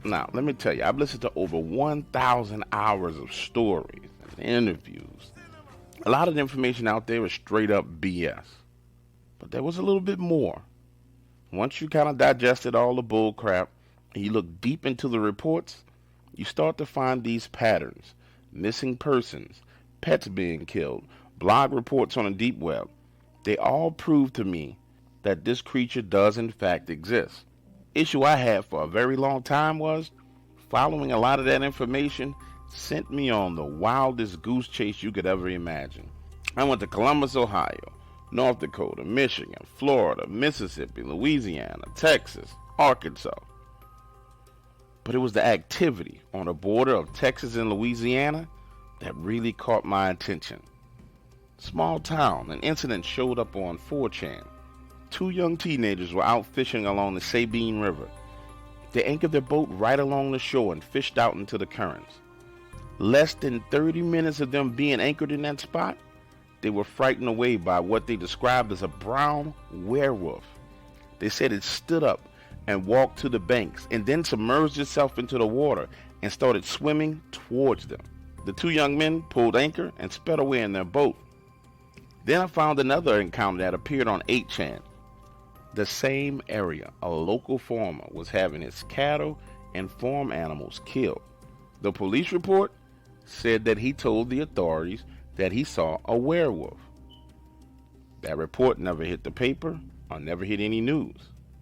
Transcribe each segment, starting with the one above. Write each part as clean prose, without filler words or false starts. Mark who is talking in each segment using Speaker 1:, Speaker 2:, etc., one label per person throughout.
Speaker 1: Now, let me tell you, I've listened to over 1,000 hours of stories and interviews. A lot of the information out there is straight up BS. But there was a little bit more. Once you kind of digested all the bull crap and you look deep into the reports, you start to find these patterns: missing persons, pets being killed, blog reports on the deep web. They all prove to me that this creature does in fact exist. Issue I had for a very long time was following a lot of that information sent me on the wildest goose chase you could ever imagine. I went to Columbus, Ohio, North Dakota, Michigan, Florida, Mississippi, Louisiana, Texas, Arkansas. But it was the activity on the border of Texas and Louisiana that really caught my attention. Small town, an incident showed up on 4chan. Two young teenagers were out fishing along the Sabine River. They anchored their boat right along the shore and fished out into the currents. Less than 30 minutes of them being anchored in that spot, they were frightened away by what they described as a brown werewolf. They said it stood up and walked to the banks and then submerged itself into the water and started swimming towards them. The two young men pulled anchor and sped away in their boat. Then I found another encounter that appeared on 8chan. The same area, a local farmer was having his cattle and farm animals killed. The police report said that he told the authorities that he saw a werewolf. That report never hit the paper or never hit any news.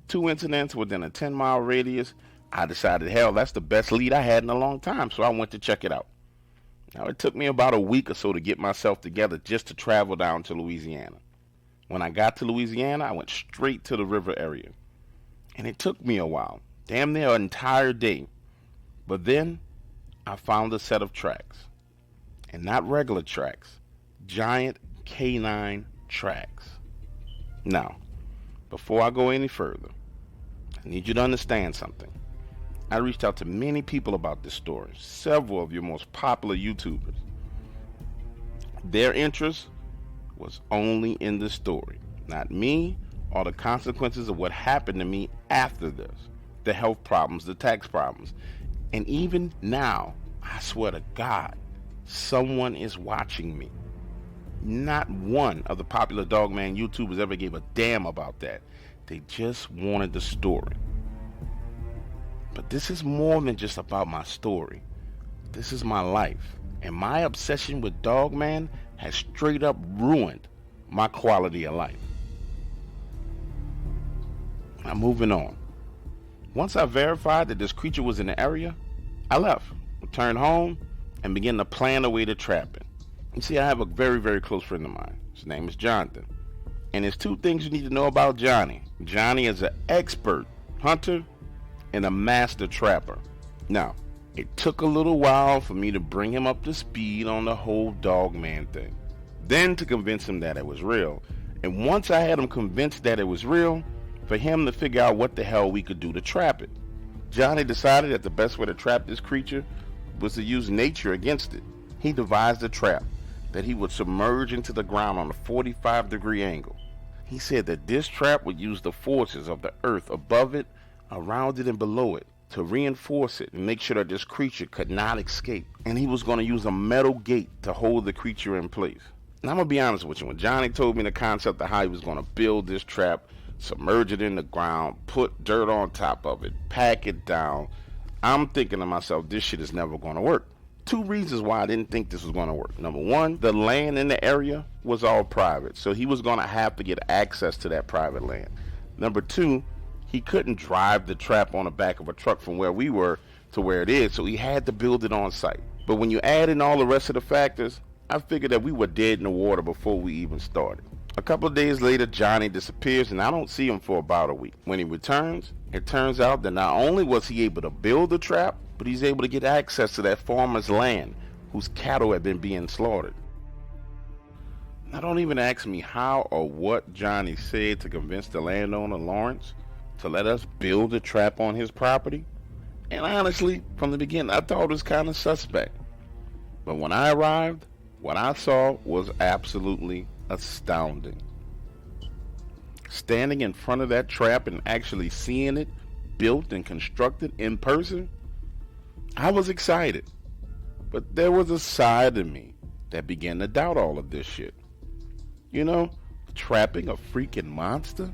Speaker 1: Two incidents within a 10-mile radius. I decided, hell, that's the best lead I had in a long time, so I went to check it out. Now, it took me about a week or so to get myself together just to travel down to Louisiana. When I got to Louisiana, I went straight to the river area. And it took me a while, damn near an entire day. But then I found a set of tracks. And not regular tracks, giant canine tracks. Now, before I go any further, I need you to understand something. I reached out to many people about this story, several of your most popular YouTubers. Their interest was only in the story, not me or the consequences of what happened to me after this, the health problems, the tax problems. And even now, I swear to God, someone is watching me. Not one of the popular Dogman YouTubers ever gave a damn about that. They just wanted the story. But this is more than just about my story. This is my life. And my obsession with Dogman has straight up ruined my quality of life. Now, moving on. Once I verified that this creature was in the area, I left, returned home, and began to plan a way to trap it. You see, I have a very, very close friend of mine. His name is Jonathan. And there's two things you need to know about Johnny. Johnny is an expert hunter and a master trapper. Now, it took a little while for me to bring him up to speed on the whole Dogman thing. Then to convince him that it was real. And once I had him convinced that it was real, for him to figure out what the hell we could do to trap it. Johnny decided that the best way to trap this creature was to use nature against it. He devised a trap that he would submerge into the ground on a 45-degree angle. He said that this trap would use the forces of the earth above it, around it, and below it to reinforce it and make sure that this creature could not escape. And he was going to use a metal gate to hold the creature in place. And I'm going to be honest with you, when Johnny told me the concept of how he was going to build this trap, submerge it in the ground, put dirt on top of it, pack it down, I'm thinking to myself, this shit is never going to work. Two reasons why I didn't think this was going to work. Number one, the land in the area was all private, so he was going to have to get access to that private land. Number two, he couldn't drive the trap on the back of a truck from where we were to where it is, so he had to build it on site. But when you add in all the rest of the factors, I figured that we were dead in the water before we even started. A couple of days later, Johnny disappears, and I don't see him for about a week. When he returns, it turns out that not only was he able to build the trap, but he's able to get access to that farmer's land whose cattle had been being slaughtered. Now, don't even ask me how or what Johnny said to convince the landowner, Lawrence, to let us build a trap on his property. And honestly, from the beginning, I thought it was kind of suspect. But when I arrived, what I saw was absolutely astounding. Standing in front of that trap and actually seeing it built and constructed in person, I was excited, but there was a side of me that began to doubt all of this shit. You know, trapping a freaking monster?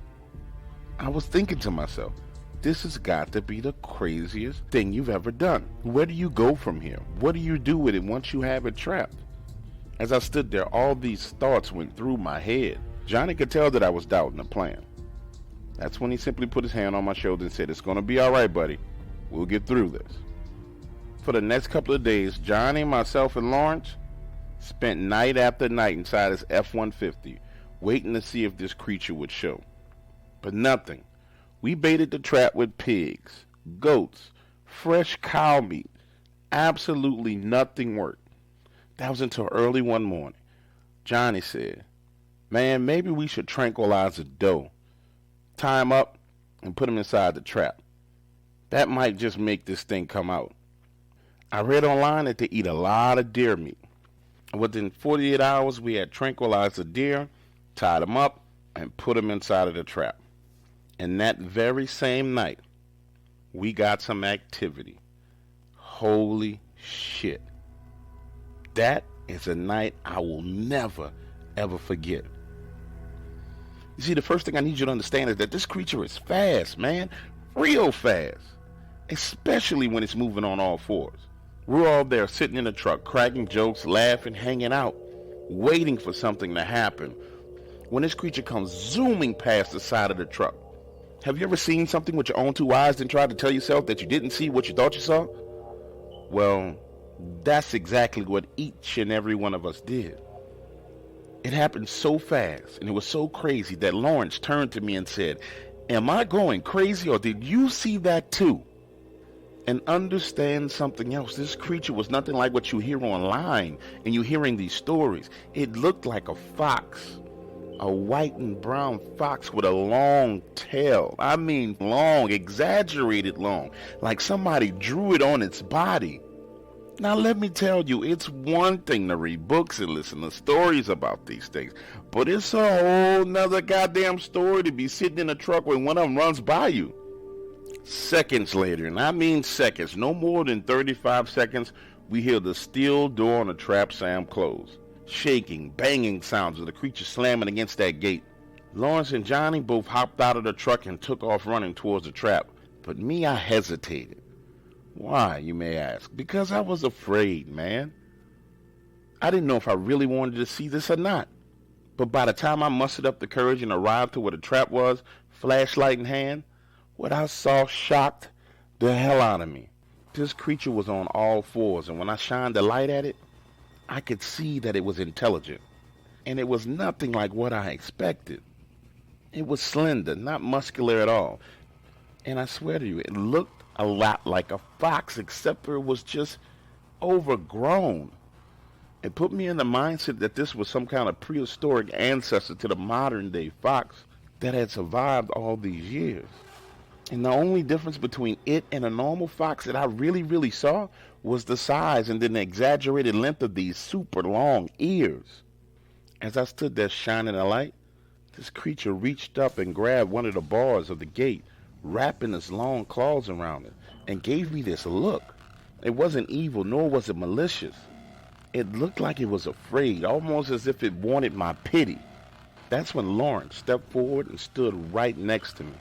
Speaker 1: I was thinking to myself, this has got to be the craziest thing you've ever done. Where do you go from here? What do you do with it once you have it trapped? As I stood there, all these thoughts went through my head. Johnny could tell that I was doubting the plan. That's when he simply put his hand on my shoulder and said, "It's going to be all right, buddy. We'll get through this." For the next couple of days, Johnny, myself, and Lawrence spent night after night inside his F-150, waiting to see if this creature would show. But nothing. We baited the trap with pigs, goats, fresh cow meat. Absolutely nothing worked. That was until early one morning. Johnny said, "Man, maybe we should tranquilize the doe. Tie him up and put him inside the trap. That might just make this thing come out." I read online that they eat a lot of deer meat. Within 48 hours, we had tranquilized the deer, tied him up, and put him inside of the trap. And that very same night, we got some activity. Holy shit. That is a night I will never, ever forget. You see, the first thing I need you to understand is that this creature is fast, man. Real fast. Especially when it's moving on all fours. We're all there sitting in the truck, cracking jokes, laughing, hanging out, waiting for something to happen. When this creature comes zooming past the side of the truck. Have you ever seen something with your own two eyes and tried to tell yourself that you didn't see what you thought you saw? Well, that's exactly what each and every one of us did. It happened so fast, and it was so crazy that Lawrence turned to me and said, "Am I going crazy, or did you see that too?" And understand something else. This creature was nothing like what you hear online and you're hearing these stories. It looked like a fox. A white and brown fox with a long tail. I mean long, exaggerated long. Like somebody drew it on its body. Now let me tell you, it's one thing to read books and listen to stories about these things, but it's a whole nother goddamn story to be sitting in a truck when one of them runs by you. Seconds later, and I mean seconds, no more than 35 seconds, we hear the steel door on the trap slam close. Shaking, banging sounds of the creature slamming against that gate. Lawrence and Johnny both hopped out of the truck and took off running towards the trap. But me, I hesitated. Why, you may ask? Because I was afraid, man. I didn't know if I really wanted to see this or not. But by the time I mustered up the courage and arrived to where the trap was, flashlight in hand, what I saw shocked the hell out of me. This creature was on all fours, and when I shined the light at it, I could see that it was intelligent. And it was nothing like what I expected. It was slender, not muscular at all. And I swear to you, it looked a lot like a fox, except for it was just overgrown. It put me in the mindset that this was some kind of prehistoric ancestor to the modern day fox that had survived all these years. And the only difference between it and a normal fox that I really saw was the size and then the exaggerated length of these super long ears. As I stood there shining a light, this creature reached up and grabbed one of the bars of the gate, wrapping its long claws around it, and gave me this look. It wasn't evil, nor was it malicious. It looked like it was afraid, almost as if it wanted my pity. That's when Lawrence stepped forward and stood right next to me.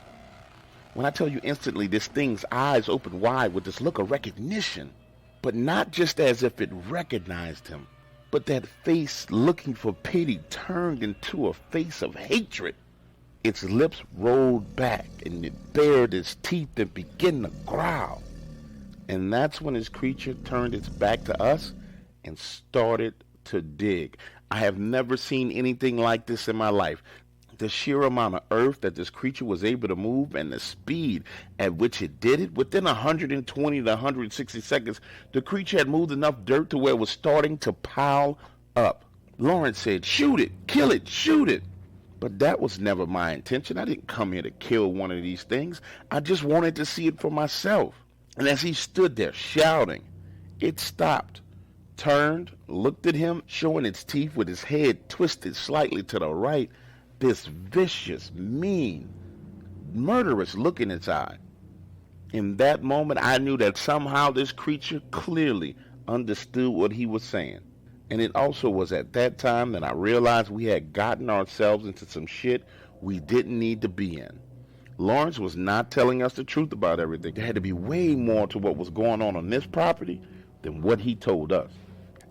Speaker 1: When I tell you instantly, this thing's eyes opened wide with this look of recognition, but not just as if it recognized him, but that face looking for pity turned into a face of hatred. Its lips rolled back and it bared its teeth and began to growl. And that's when this creature turned its back to us and started to dig. I have never seen anything like this in my life. The sheer amount of earth that this creature was able to move and the speed at which it did it, within 120 to 160 seconds, the creature had moved enough dirt to where it was starting to pile up. Lawrence said, "Shoot it, kill it, shoot it." But that was never my intention. I didn't come here to kill one of these things. I just wanted to see it for myself. And as he stood there shouting, it stopped, turned, looked at him, showing its teeth with its head twisted slightly to the right, this vicious, mean, murderous look in its eye. In that moment, I knew that somehow this creature clearly understood what he was saying. And it also was at that time that I realized we had gotten ourselves into some shit we didn't need to be in. Lawrence was not telling us the truth about everything. There had to be way more to what was going on this property than what he told us.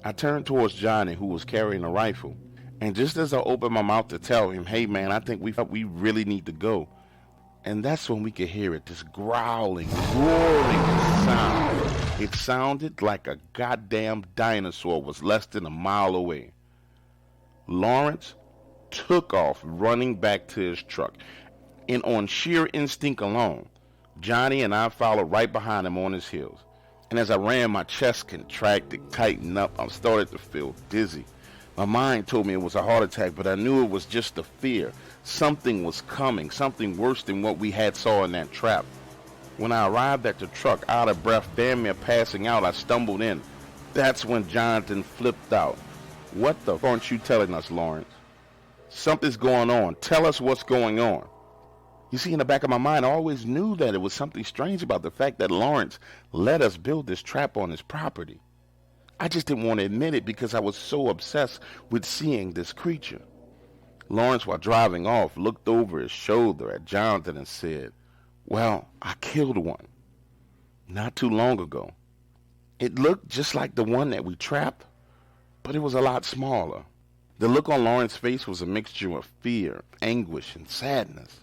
Speaker 1: I turned towards Johnny, who was carrying a rifle, and just as I opened my mouth to tell him, hey man, I think we really need to go, and that's when we could hear it, this growling, roaring sound. It sounded like a goddamn dinosaur was less than a mile away. Lawrence took off running back to his truck, and on sheer instinct alone, Johnny and I followed right behind him on his heels. And as I ran, my chest contracted, tightened up. I started to feel dizzy. My mind told me it was a heart attack, but I knew it was just the fear. Something was coming, something worse than what we had saw in that trap. When I arrived at the truck, out of breath, damn near passing out, I stumbled in. That's when Jonathan flipped out. What the f*** aren't you telling us, Lawrence? Something's going on. Tell us what's going on. You see, in the back of my mind, I always knew that it was something strange about the fact that Lawrence let us build this trap on his property. I just didn't want to admit it because I was so obsessed with seeing this creature. Lawrence, while driving off, looked over his shoulder at Jonathan and said, well, I killed one not too long ago. It looked just like the one that we trapped, but it was a lot smaller. The look on Lawrence's face was a mixture of fear, anguish, and sadness.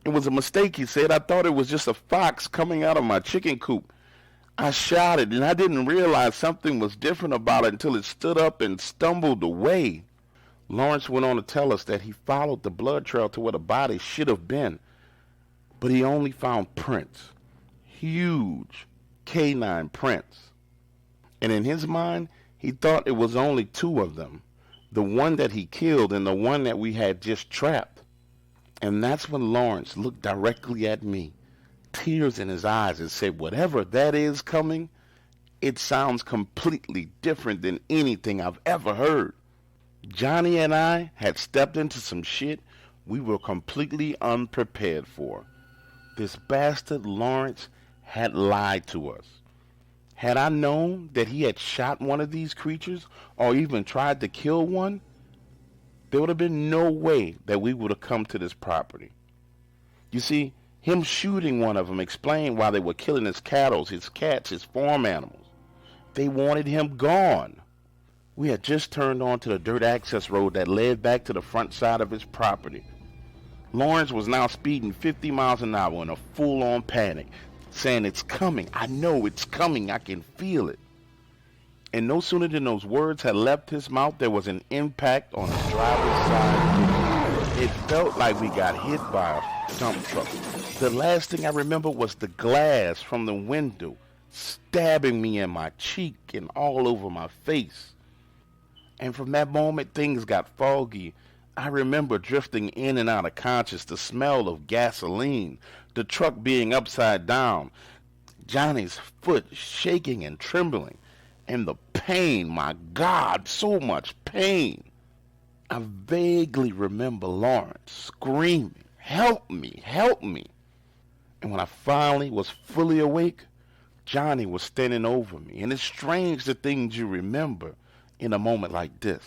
Speaker 1: It was a mistake, he said. I thought it was just a fox coming out of my chicken coop. I shouted, and I didn't realize something was different about it until it stood up and stumbled away. Lawrence went on to tell us that he followed the blood trail to where the body should have been, but he only found prints, huge canine prints. And in his mind, he thought it was only two of them, the one that he killed and the one that we had just trapped. And that's when Lawrence looked directly at me, tears in his eyes, and said, whatever that is coming, it sounds completely different than anything I've ever heard. Johnny and I had stepped into some shit we were completely unprepared for. This bastard Lawrence had lied to us. Had I known that he had shot one of these creatures or even tried to kill one, there would have been no way that we would have come to this property. You see, him shooting one of them explained why they were killing his cattle, his cats, his farm animals. They wanted him gone. We had just turned onto the dirt access road that led back to the front side of his property. Lawrence was now speeding 50 miles an hour in a full-on panic, saying, it's coming, I know it's coming, I can feel it. And no sooner than those words had left his mouth, there was an impact on the driver's side. It felt like we got hit by a dump truck. The last thing I remember was the glass from the window stabbing me in my cheek and all over my face. And from that moment, things got foggy. I remember drifting in and out of conscious, the smell of gasoline, the truck being upside down, Johnny's foot shaking and trembling, and the pain, my God, so much pain. I vaguely remember Lawrence screaming, help me, help me. And when I finally was fully awake, Johnny was standing over me. And it's strange the things you remember in a moment like this.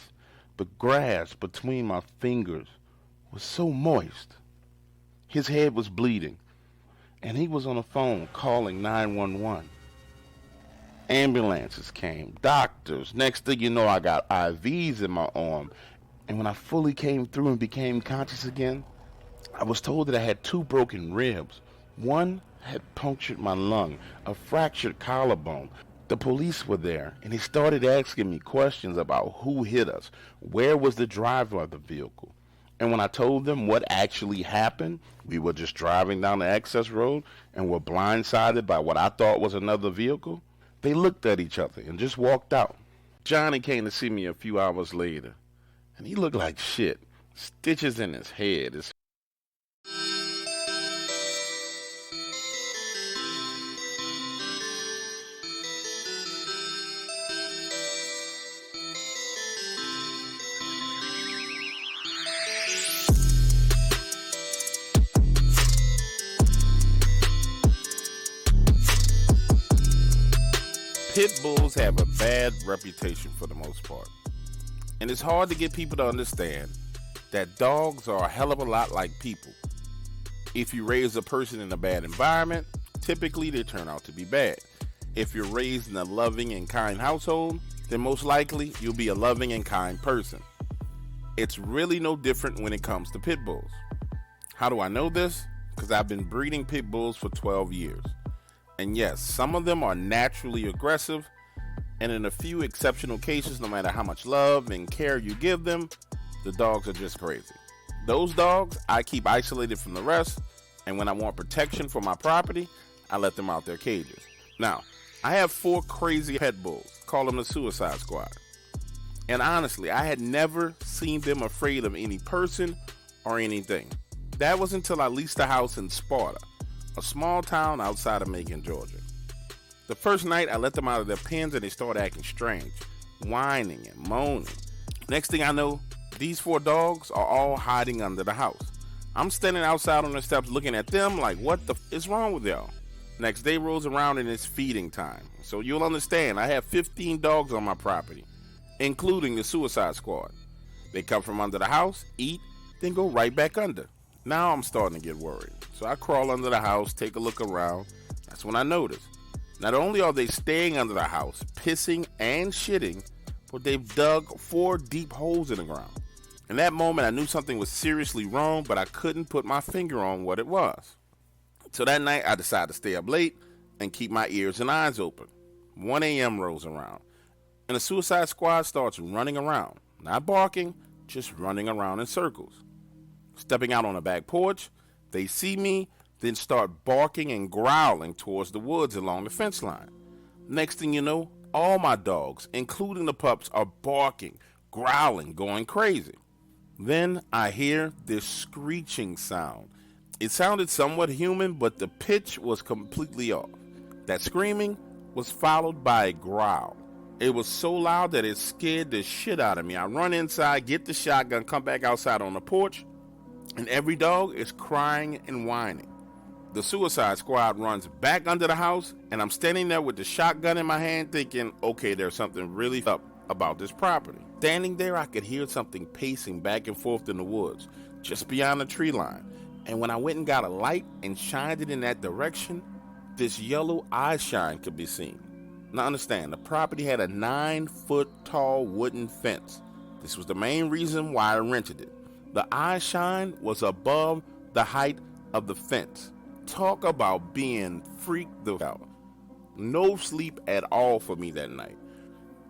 Speaker 1: The grass between my fingers was so moist. His head was bleeding, and he was on the phone calling 911. Ambulances came, doctors. Next thing you know, I got IVs in my arm. And when I fully came through and became conscious again, I was told that I had 2 broken ribs. One had punctured my lung, a fractured collarbone. The police were there, and they started asking me questions about who hit us, where was the driver of the vehicle. And when I told them what actually happened, we were just driving down the access road and were blindsided by what I thought was another vehicle, they looked at each other and just walked out. Johnny came to see me a few hours later, and he looked like shit. Stitches in his head, his Pit bulls have a bad reputation for the most part. And it's hard to get people to understand that dogs are a hell of a lot like people. If you raise a person in a bad environment, typically they turn out to be bad. If you're raised in a loving and kind household, then most likely you'll be a loving and kind person. It's really no different when it comes to pit bulls. How do I know this? Because I've been breeding pit bulls for 12 years. And yes, some of them are naturally aggressive, and in a few exceptional cases, no matter how much love and care you give them, the dogs are just crazy. Those dogs I keep isolated from the rest, and when I want protection for my property, I let them out their cages. Now, I have 4 crazy pit bulls, call them the Suicide Squad. And honestly, I had never seen them afraid of any person or anything. That was until I leased a house in Sparta, a small town outside of Macon, Georgia. The first night, I let them out of their pens and they started acting strange, whining and moaning. Next thing I know, these 4 dogs are all hiding under the house. I'm standing outside on the steps looking at them like, what the is wrong with y'all? Next day rolls around and it's feeding time. So you'll understand, I have 15 dogs on my property, including the Suicide Squad. They come from under the house, eat, then go right back under. Now I'm starting to get worried. So I crawl under the house, take a look around. That's when I notice. Not only are they staying under the house, pissing and shitting, but they've dug 4 deep holes in the ground. In that moment, I knew something was seriously wrong, but I couldn't put my finger on what it was. So that night, I decided to stay up late and keep my ears and eyes open. 1 a.m. rolls around, and the Suicide Squad starts running around. Not barking, just running around in circles. Stepping out on the back porch, they see me, then start barking and growling towards the woods along the fence line. Next thing you know, all my dogs, including the pups, are barking, growling, going crazy. Then I hear this screeching sound. It sounded somewhat human, but the pitch was completely off. That screaming was followed by a growl. It was so loud that it scared the shit out of me. I run inside, get the shotgun, come back outside on the porch, and every dog is crying and whining. The Suicide Squad runs back under the house, and I'm standing there with the shotgun in my hand thinking, okay, there's something really up about this property. Standing there, I could hear something pacing back and forth in the woods, just beyond the tree line. And when I went and got a light and shined it in that direction, this yellow eye shine could be seen. Now understand, the property had a 9-foot tall wooden fence. This was the main reason why I rented it. The eye shine was above the height of the fence. Talk about being freaked out. No sleep at all for me that night.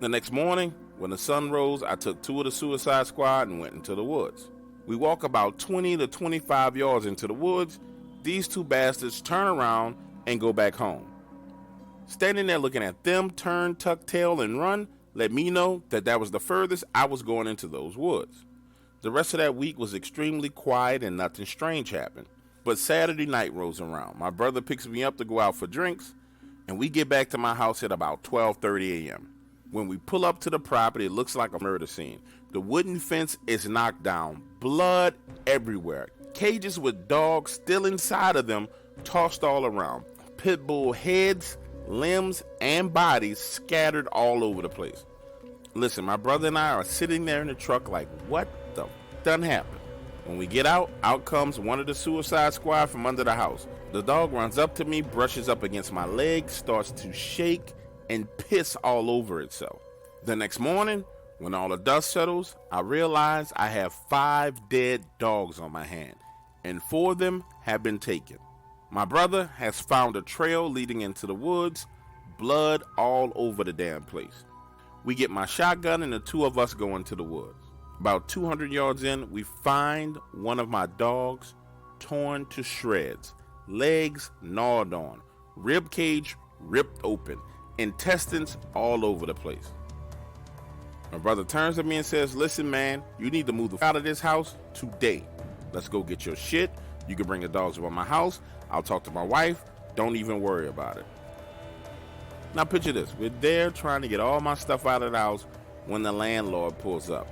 Speaker 1: The next morning, when the sun rose, I took 2 of the Suicide Squad and went into the woods. We walk about 20 to 25 yards into the woods. These 2 bastards turn around and go back home. Standing there looking at them turn, tuck tail, and run let me know that that was the furthest I was going into those woods. The rest of that week was extremely quiet and nothing strange happened. But Saturday night rolls around. My brother picks me up to go out for drinks, and we get back to my house at about 12:30 a.m. When we pull up to the property, it looks like a murder scene. The wooden fence is knocked down, blood everywhere, cages with dogs still inside of them tossed all around, pit bull heads, limbs, and bodies scattered all over the place. Listen, my brother and I are sitting there in the truck like, what the done happened? When we get out comes one of the Suicide Squad from under the house. The dog runs up to me, brushes up against my leg, starts to shake and piss all over itself. The next morning, when all the dust settles, I realize I have 5 dead dogs on my hand, and 4 of them have been taken. My brother has found a trail leading into the woods, blood all over the damn place. We get my shotgun and the 2 of us go into the woods. About 200 yards in, we find one of my dogs torn to shreds, legs gnawed on, rib cage ripped open, intestines all over the place. My brother turns to me and says, listen, man, you need to move out of this house today. Let's go get your shit. You can bring the dogs around my house. I'll talk to my wife. Don't even worry about it. Now picture this. We're there trying to get all my stuff out of the house when the landlord pulls up.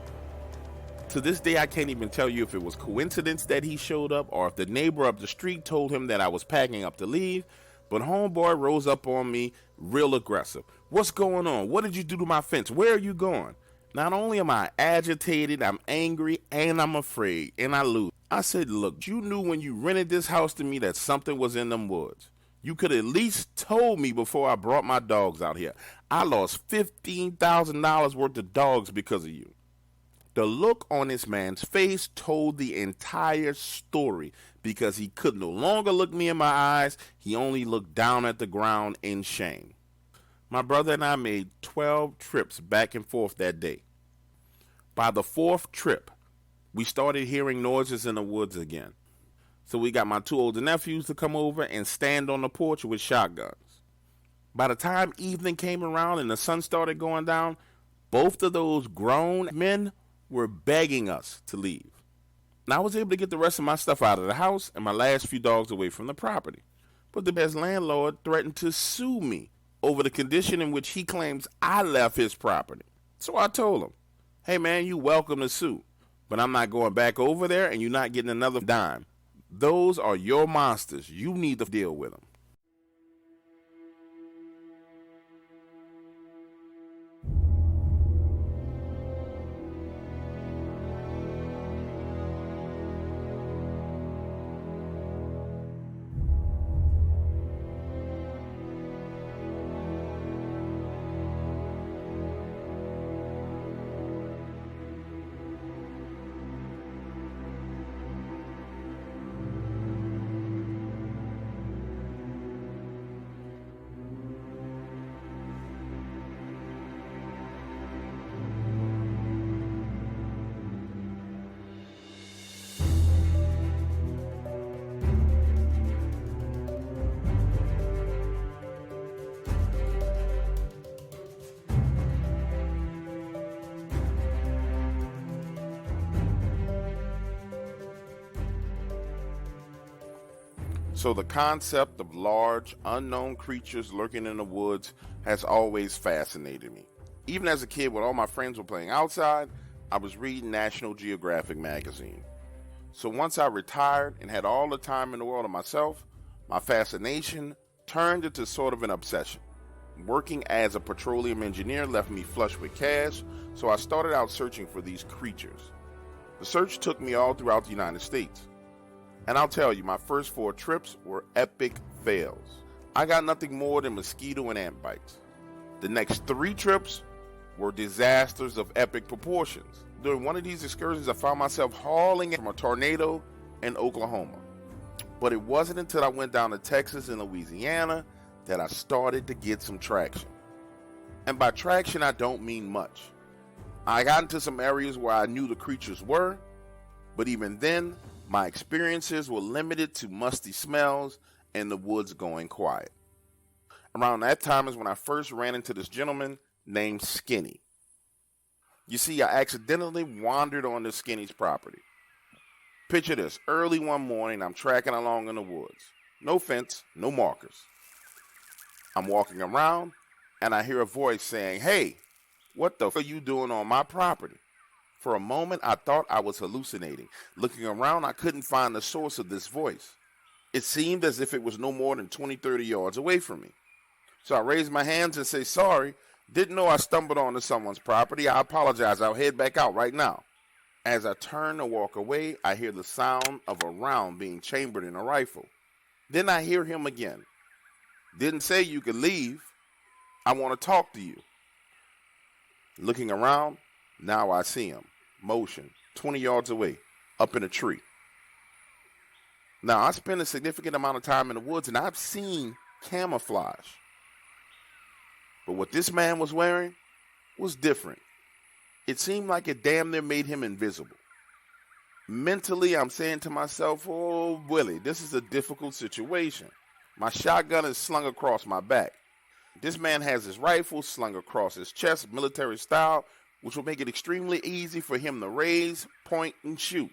Speaker 1: To this day, I can't even tell you if it was coincidence that he showed up or if the neighbor up the street told him that I was packing up to leave. But homeboy rose up on me real aggressive. What's going on? What did you do to my fence? Where are you going? Not only am I agitated, I'm angry, and I'm afraid, and I lose. I said, look, you knew when you rented this house to me that something was in them woods. You could at least told me before I brought my dogs out here. I lost $15,000 worth of dogs because of you. The look on this man's face told the entire story because he could no longer look me in my eyes. He only looked down at the ground in shame. My brother and I made 12 trips back and forth that day. By the fourth trip, we started hearing noises in the woods again. So we got my two older nephews to come over and stand on the porch with shotguns. By the time evening came around and the sun started going down, both of those grown men were begging us to leave. And I was able to get the rest of my stuff out of the house and my last few dogs away from the property. But the best landlord threatened to sue me over the condition in which he claims I left his property. So I told him, hey man, you welcome to sue, but I'm not going back over there and you're not getting another dime. Those are your monsters. You need to deal with them. So the concept of large, unknown creatures lurking in the woods has always fascinated me. Even as a kid, when all my friends were playing outside, I was reading National Geographic magazine. So once I retired and had all the time in the world to myself, my fascination turned into sort of an obsession. Working as a petroleum engineer left me flush with cash, so I started out searching for these creatures. The search took me all throughout the United States. And I'll tell you, my first 4 trips were epic fails. I got nothing more than mosquito and ant bites. The next 3 trips were disasters of epic proportions. During one of these excursions, I found myself hauling from a tornado in Oklahoma. But it wasn't until I went down to Texas and Louisiana that I started to get some traction. And by traction, I don't mean much. I got into some areas where I knew the creatures were, but even then, my experiences were limited to musty smells and the woods going quiet. Around that time is when I first ran into this gentleman named Skinny. You see, I accidentally wandered onto Skinny's property. Picture this, early one morning, I'm tracking along in the woods. No fence, no markers. I'm walking around, and I hear a voice saying, hey, what the f*** are you doing on my property? For a moment, I thought I was hallucinating. Looking around, I couldn't find the source of this voice. It seemed as if it was no more than 20, 30 yards away from me. So I raised my hands and say, sorry, didn't know I stumbled onto someone's property. I apologize. I'll head back out right now. As I turn to walk away, I hear the sound of a round being chambered in a rifle. Then I hear him again. Didn't say you could leave. I want to talk to you. Looking around, now I see him. Motion, 20 yards away, up in a tree. Now, I spend a significant amount of time in the woods, and I've seen camouflage. But what this man was wearing was different. It seemed like it damn near made him invisible. Mentally, I'm saying to myself, oh, Willie, this is a difficult situation. My shotgun is slung across my back. This man has his rifle slung across his chest, military style, which will make it extremely easy for him to raise, point, and shoot.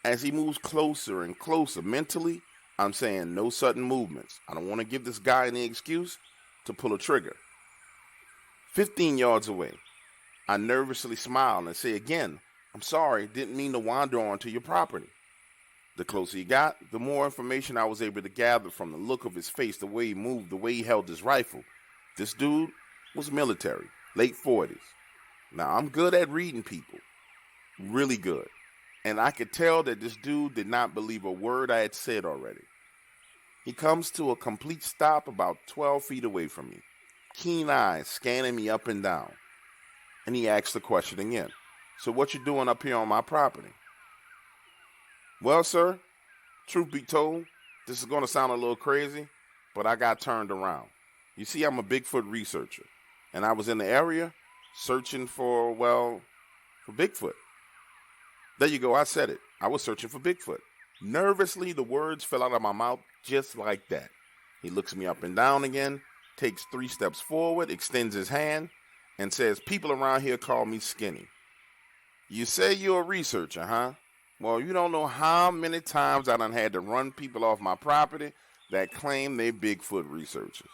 Speaker 1: As he moves closer and closer mentally, I'm saying no sudden movements. I don't want to give this guy any excuse to pull a trigger. 15 yards away, I nervously smile and say again, I'm sorry, didn't mean to wander onto your property. The closer he got, the more information I was able to gather from the look of his face, the way he moved, the way he held his rifle, This dude was military, late 40s. Now, I'm good at reading people, really good. And I could tell that this dude did not believe a word I had said already. He comes to a complete stop about 12 feet away from me, keen eyes scanning me up and down. And he asks the question again. So what you doing up here on my property? Well, sir, truth be told, this is going to sound a little crazy, but I got turned around. You see, I'm a Bigfoot researcher, and I was in the area searching for Bigfoot. There you go, I said it. I was searching for Bigfoot. Nervously, the words fell out of my mouth just like that. He looks me up and down again, takes 3 steps forward, extends his hand, and says, people around here call me Skinny. You say you're a researcher, huh? Well, you don't know how many times I done had to run people off my property that claim they Bigfoot researchers.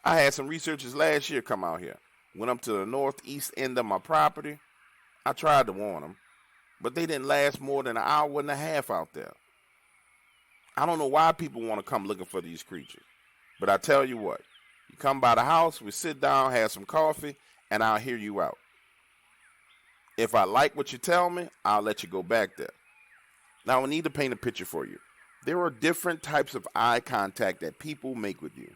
Speaker 1: I had some researchers last year come out here. Went up to the northeast end of my property. I tried to warn them, but they didn't last more than an hour and a half out there. I don't know why people want to come looking for these creatures, but I tell you what, you come by the house, we sit down, have some coffee, and I'll hear you out. If I like what you tell me, I'll let you go back there. Now, I need to paint a picture for you. There are different types of eye contact that people make with you.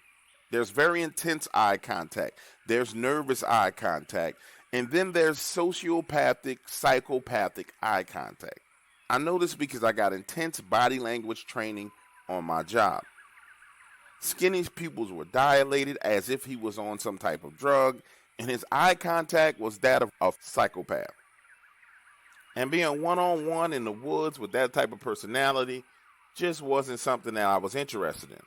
Speaker 1: There's very intense eye contact. There's nervous eye contact. And then there's sociopathic, psychopathic eye contact. I know this because I got intense body language training on my job. Skinny's pupils were dilated as if he was on some type of drug, and his eye contact was that of a psychopath. And being one-on-one in the woods with that type of personality just wasn't something that I was interested in.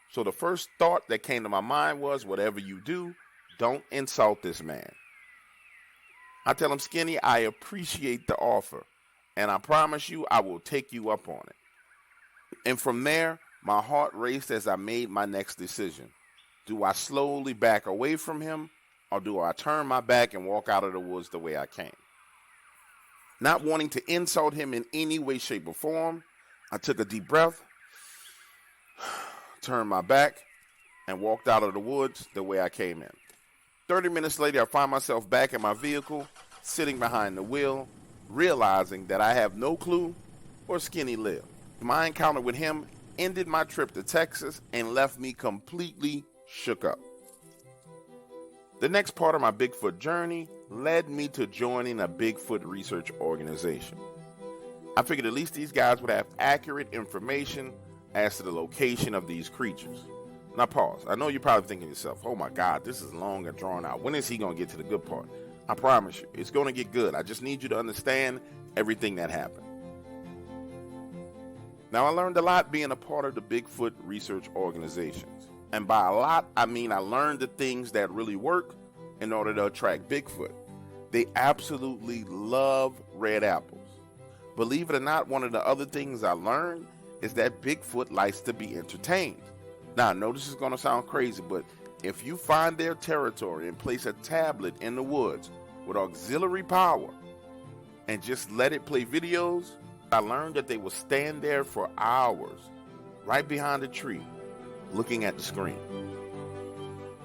Speaker 1: So the first thought that came to my mind was, whatever you do, don't insult this man. I tell him, Skinny, I appreciate the offer, and I promise you I will take you up on it. And from there, my heart raced as I made my next decision. Do I slowly back away from him, or do I turn my back and walk out of the woods the way I came? Not wanting to insult him in any way, shape, or form, I took a deep breath, turned my back, and walked out of the woods the way I came in. 30 minutes later, I find myself back in my vehicle, sitting behind the wheel, realizing that I have no clue where Skinny lived. My encounter with him ended my trip to Texas and left me completely shook up. The next part of my Bigfoot journey led me to joining a Bigfoot research organization. I figured at least these guys would have accurate information as to the location of these creatures. Now pause. I know you're probably thinking to yourself, oh my God, this is long and drawn out. When is he going to get to the good part? I promise you, it's going to get good. I just need you to understand everything that happened. Now, I learned a lot being a part of the Bigfoot research organizations. And by a lot, I mean I learned the things that really work in order to attract Bigfoot. They absolutely love red apples. Believe it or not, one of the other things I learned is that Bigfoot likes to be entertained. Now, I know this is going to sound crazy, but if you find their territory and place a tablet in the woods with auxiliary power and just let it play videos, I learned that they will stand there for hours right behind a tree looking at the screen.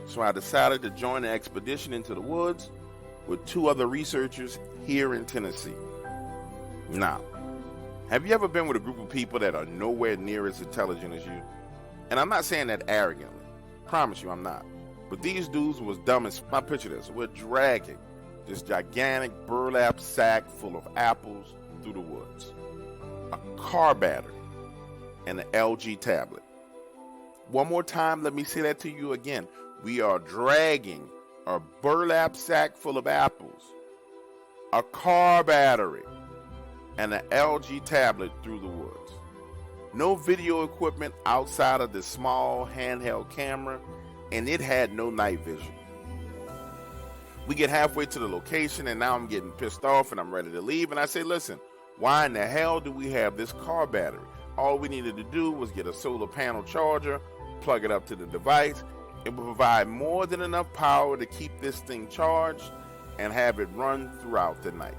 Speaker 1: So I decided to join an expedition into the woods with 2 other researchers here in Tennessee. Now, have you ever been with a group of people that are nowhere near as intelligent as you? And I'm not saying that arrogantly. Promise you I'm not. But these dudes was dumb as, I picture this, we're dragging this gigantic burlap sack full of apples through the woods, a car battery, and an LG tablet. One more time, let me say that to you again. We are dragging a burlap sack full of apples, a car battery, and an LG tablet through the woods. No video equipment outside of the small handheld camera, and it had no night vision. We get halfway to the location, and now I'm getting pissed off, and I'm ready to leave, and I say, listen, why in the hell do we have this car battery? All we needed to do was get a solar panel charger, plug it up to the device. It will provide more than enough power to keep this thing charged and have it run throughout the night.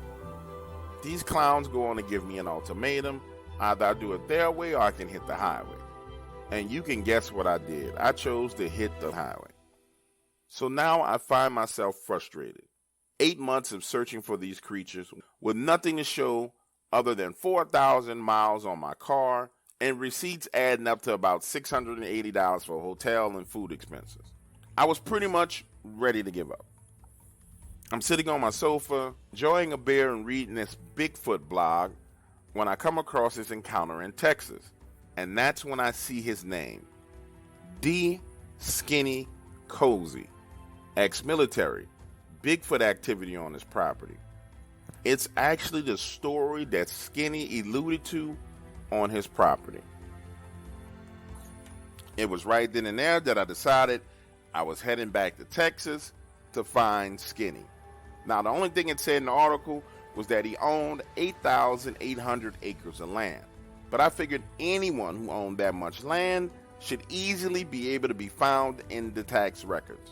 Speaker 1: These clowns go on to give me an ultimatum. Either I do it their way or I can hit the highway. And you can guess what I did. I chose to hit the highway. So now I find myself frustrated. 8 months of searching for these creatures with nothing to show other than 4,000 miles on my car and receipts adding up to about $680 for hotel and food expenses. I was pretty much ready to give up. I'm sitting on my sofa, enjoying a beer and reading this Bigfoot blog when I come across this encounter in Texas. And that's when I see his name, D. Skinny Cozy, ex-military, Bigfoot activity on his property. It's actually the story that Skinny alluded to on his property. It was right then and there that I decided I was heading back to Texas to find Skinny. Now, the only thing it said in the article was that he owned 8,800 acres of land. But I figured anyone who owned that much land should easily be able to be found in the tax records.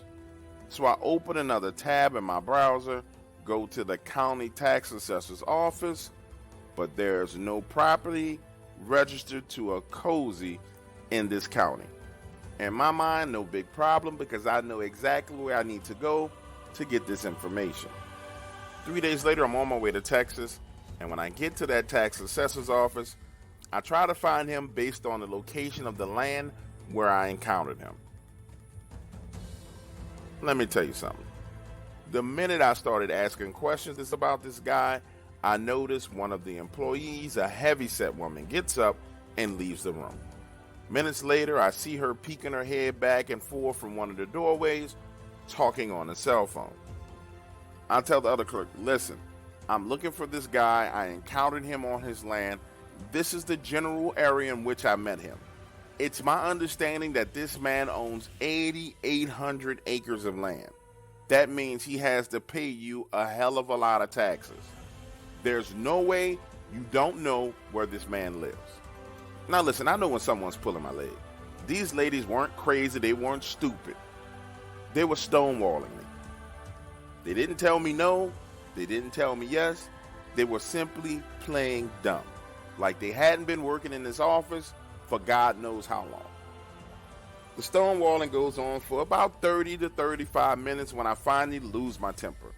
Speaker 1: So I open another tab in my browser, go to the county tax assessor's office, but there's no property registered to a Cozy in this county. In my mind, no big problem because I know exactly where I need to go to get this information. 3 days later, I'm on my way to Texas, and when I get to that tax assessor's office, I try to find him based on the location of the land where I encountered him. Let me tell you something. The minute I started asking questions about this guy, I noticed one of the employees, a heavyset woman, gets up and leaves the room. Minutes later, I see her peeking her head back and forth from one of the doorways, talking on a cell phone. I tell the other clerk, listen, I'm looking for this guy. I encountered him on his land. This is the general area in which I met him. It's my understanding that this man owns 8,800 acres of land. That means he has to pay you a hell of a lot of taxes. There's no way you don't know where this man lives. Now listen, I know when someone's pulling my leg. These ladies weren't crazy, they weren't stupid. They were stonewalling me. They didn't tell me no, they didn't tell me yes. They were simply playing dumb. Like they hadn't been working in this office for God knows how long. The stonewalling goes on for about 30 to 35 minutes when I finally lose my temper.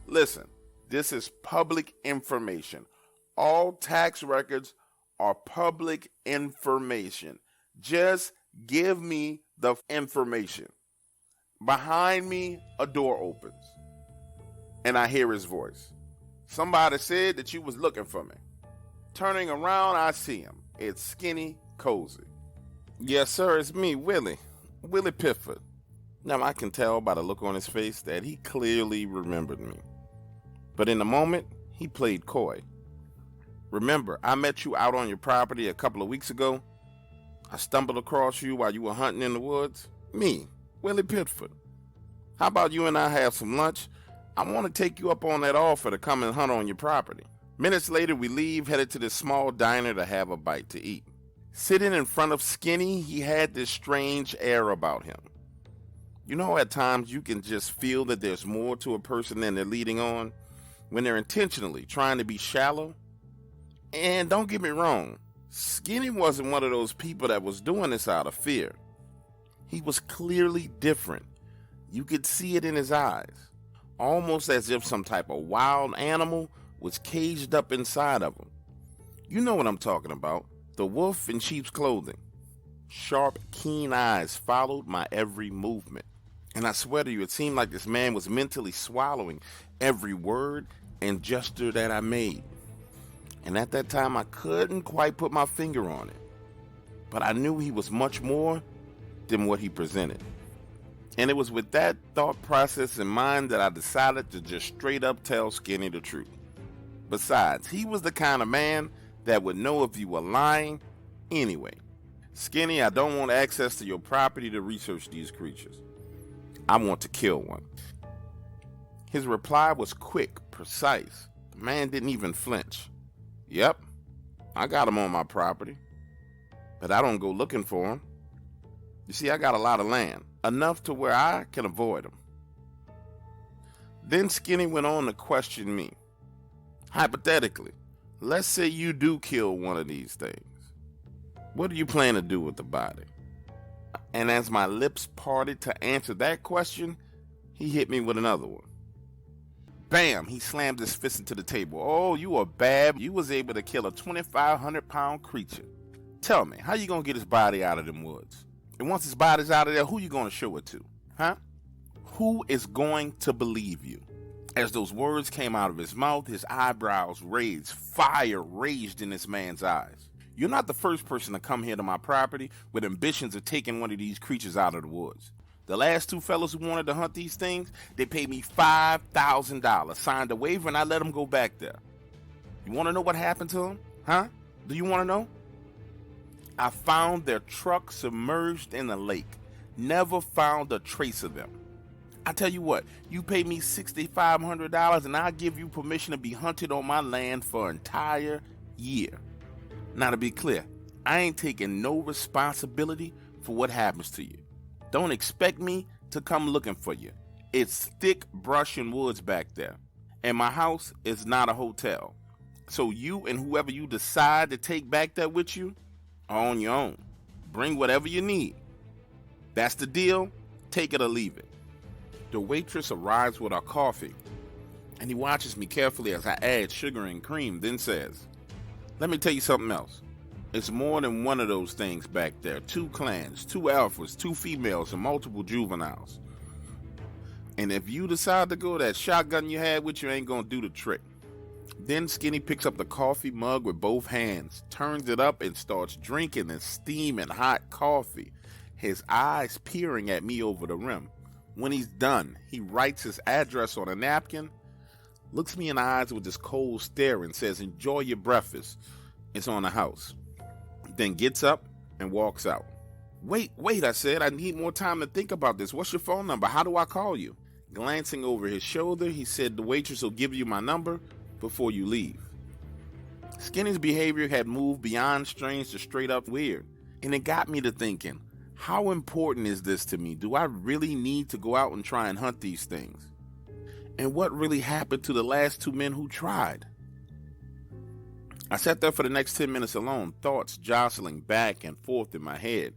Speaker 1: Listen, this is public information. All tax records are public information. Just give me the information. Behind me, a door opens, and I hear his voice. Somebody said that you was looking for me. Turning around, I see him. It's Skinny Cozy. Yes, sir, it's me, Willie Pifford. Now, I can tell by the look on his face that he clearly remembered me. But in the moment, he played coy. Remember, I met you out on your property a couple of weeks ago? I stumbled across you while you were hunting in the woods? Me, Willie Pifford. How about you and I have some lunch? I want to take you up on that offer to come and hunt on your property. Minutes later, we leave, headed to this small diner to have a bite to eat. Sitting in front of Skinny, he had this strange air about him. You know, at times you can just feel that there's more to a person than they're leading on when they're intentionally trying to be shallow. And don't get me wrong, Skinny wasn't one of those people that was doing this out of fear. He was clearly different. You could see it in his eyes, almost as if some type of wild animal was caged up inside of him. You know what I'm talking about, the wolf in sheep's clothing. Sharp, keen eyes followed my every movement. And I swear to you, it seemed like this man was mentally swallowing every word and gesture that I made. And at that time, I couldn't quite put my finger on it. But I knew he was much more than what he presented. And it was with that thought process in mind that I decided to just straight up tell Skinny the truth. Besides, he was the kind of man that would know if you were lying anyway. Skinny, I don't want access to your property to research these creatures. I want to kill one. His reply was quick, precise. The man didn't even flinch. Yep, I got him on my property, but I don't go looking for him. You see, I got a lot of land, enough to where I can avoid him. Then Skinny went on to question me. Hypothetically, let's say you do kill one of these things. What do you plan to do with the body? And as my lips parted to answer that question,
Speaker 2: He hit me with another one. Bam! He slammed his fist into the table. Oh, you are bad. You was able to kill a 2,500-pound creature. Tell me, how you gonna get his body out of them woods? And once his body's out of there, who you gonna show it to? Huh? Who is going to believe you? As those words came out of his mouth, his eyebrows raised. Fire raged in this man's eyes. You're not the first person to come here to my property with ambitions of taking one of these creatures out of the woods. The last two fellas who wanted to hunt these things, they paid me $5,000, signed a waiver, and I let them go back there. You want to know what happened to them? Huh? Do you want to know? I found their truck submerged in a lake. Never found a trace of them. I tell you what, you pay me $6,500 and I'll give you permission to be hunted on my land for an entire year. Now, to be clear, I ain't taking no responsibility for what happens to you. Don't expect me to come looking for you. It's thick brush and woods back there. And my house is not a hotel. So you and whoever you decide to take back there with you are on your own. Bring whatever you need. That's the deal. Take it or leave it. The waitress arrives with our coffee, and he watches me carefully as I add sugar and cream, then says, let me tell you something else. It's more than one of those things back there. 2 clans, 2 alphas, 2 females, and multiple juveniles. And if you decide to go, that shotgun you had with you ain't gonna do the trick. Then Skinny picks up the coffee mug with both hands, turns it up, and starts drinking and steaming hot coffee, his eyes peering at me over the rim. When he's done, he writes his address on a napkin, looks me in the eyes with this cold stare, and says, enjoy your breakfast. It's on the house. Then gets up and walks out. Wait, I said, I need more time to think about this. What's your phone number? How do I call you? Glancing over his shoulder, he said, the waitress will give you my number before you leave. Skinny's behavior had moved beyond strange to straight up weird, and it got me to thinking, how important is this to me? Do I really need to go out and try and hunt these things? And what really happened to the last 2 men who tried? I sat there for the next 10 minutes alone, thoughts jostling back and forth in my head.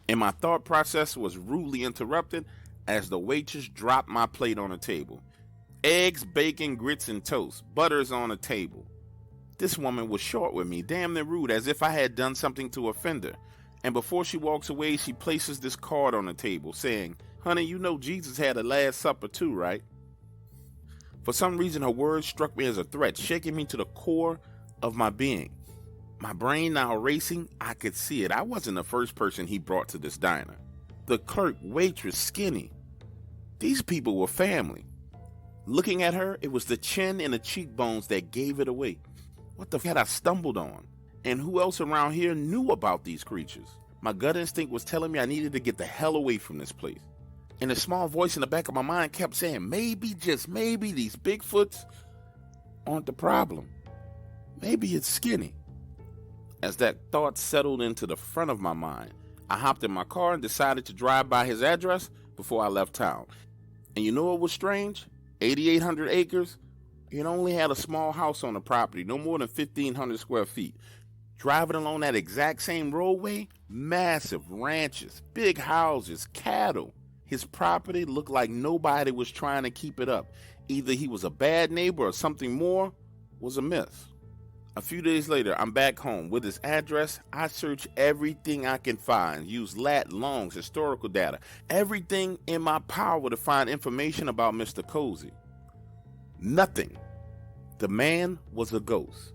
Speaker 2: And my thought process was rudely interrupted as the waitress dropped my plate on the table. Eggs, bacon, grits, and toast. Butter's on the table. This woman was short with me, damn near rude, as if I had done something to offend her. And before she walks away, she places this card on the table, saying, honey, you know Jesus had a Last Supper too, right? For some reason, her words struck me as a threat, shaking me to the core of my being. My brain now racing, I could see it. I wasn't the first person he brought to this diner. The clerk, waitress, Skinny. These people were family. Looking at her, it was the chin and the cheekbones that gave it away. What the f had I stumbled on? And who else around here knew about these creatures? My gut instinct was telling me I needed to get the hell away from this place. And a small voice in the back of my mind kept saying, maybe, just maybe, these Bigfoots aren't the problem. Maybe it's Skinny. As that thought settled into the front of my mind, I hopped in my car and decided to drive by his address before I left town. And you know what was strange? 8,800 acres. It only had a small house on the property, no more than 1,500 square feet. Driving along that exact same roadway, massive ranches, big houses, cattle. His property looked like nobody was trying to keep it up. Either he was a bad neighbor or something more was amiss. A few days later, I'm back home. With his address, I search everything I can find, use lat, longs, historical data, everything in my power to find information about Mr. Cozy. Nothing. The man was a ghost.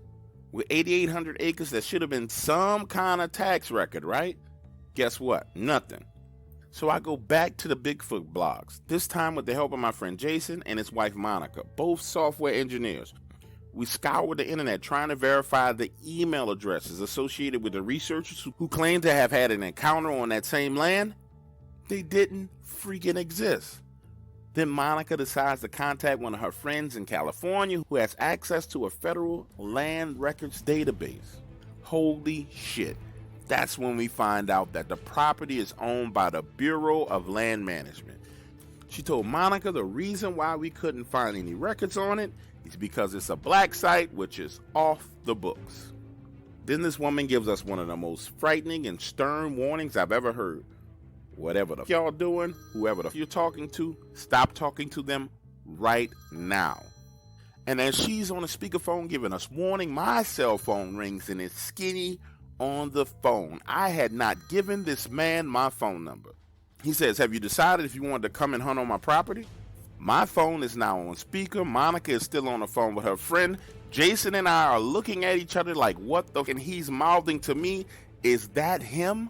Speaker 2: With 8,800 acres, that should have been some kind of tax record, right? Guess what? Nothing. So I go back to the Bigfoot blogs, this time with the help of my friend Jason and his wife Monica, both software engineers. We scoured the internet trying to verify the email addresses associated with the researchers who claimed to have had an encounter on that same land. They didn't freaking exist. Then Monica decides to contact one of her friends in California who has access to a federal land records database. Holy shit. That's when we find out that the property is owned by the Bureau of Land Management. She told Monica the reason why we couldn't find any records on it is because it's a black site, which is off the books. Then this woman gives us one of the most frightening and stern warnings I've ever heard. Whatever the y'all doing, whoever you're talking to, stop talking to them right now. And as she's on the speakerphone giving us warning, my cell phone rings and it's Skinny on the phone. I had not given this man my phone number. He says, have you decided if you wanted to come and hunt on my property? My phone is now on speaker. Monica is still on the phone with her friend. Jason and I are looking at each other like, what the? And he's mouthing to me, is that him?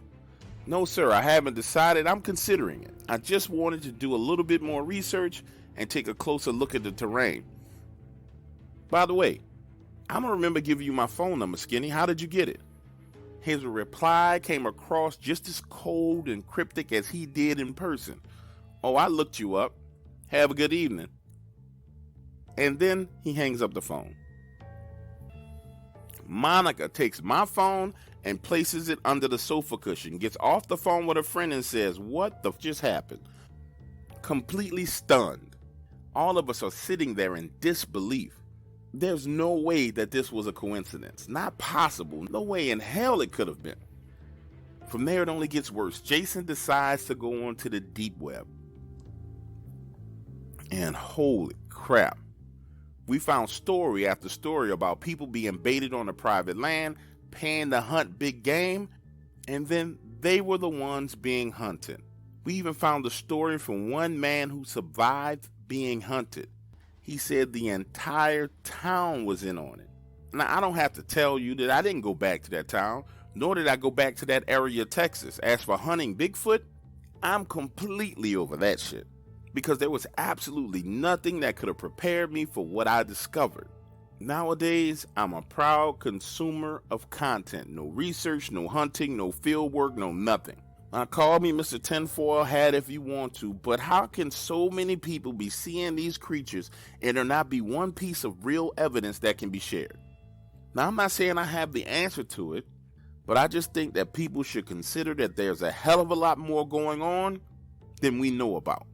Speaker 2: No, sir, I haven't decided. I'm considering it. I just wanted to do a little bit more research and take a closer look at the terrain. By the way, I'm going to remember giving you my phone number, Skinny. How did you get it? His reply came across just as cold and cryptic as he did in person. Oh, I looked you up. Have a good evening. And then he hangs up the phone. Monica takes my phone and places it under the sofa cushion, gets off the phone with her friend and says, what the just happened? Completely stunned. All of us are sitting there in disbelief. There's no way that this was a coincidence. Not possible. No way in hell it could have been. From there, it only gets worse. Jason decides to go onto the deep web. And holy crap, we found story after story about people being baited on a private land, paying to hunt big game, and then they were the ones being hunted. We even found a story from one man who survived being hunted. He said the entire town was in on it. Now, I don't have to tell you that I didn't go back to that town, nor did I go back to that area of Texas. As for hunting Bigfoot, I'm completely over that shit, because there was absolutely nothing that could have prepared me for what I discovered. Nowadays, I'm a proud consumer of content. No research, no hunting, no field work, no nothing. Now, call me Mr. Tinfoil Hat if you want to, but how can so many people be seeing these creatures and there not be one piece of real evidence that can be shared? Now, I'm not saying I have the answer to it, but I just think that people should consider that there's a hell of a lot more going on than we know about.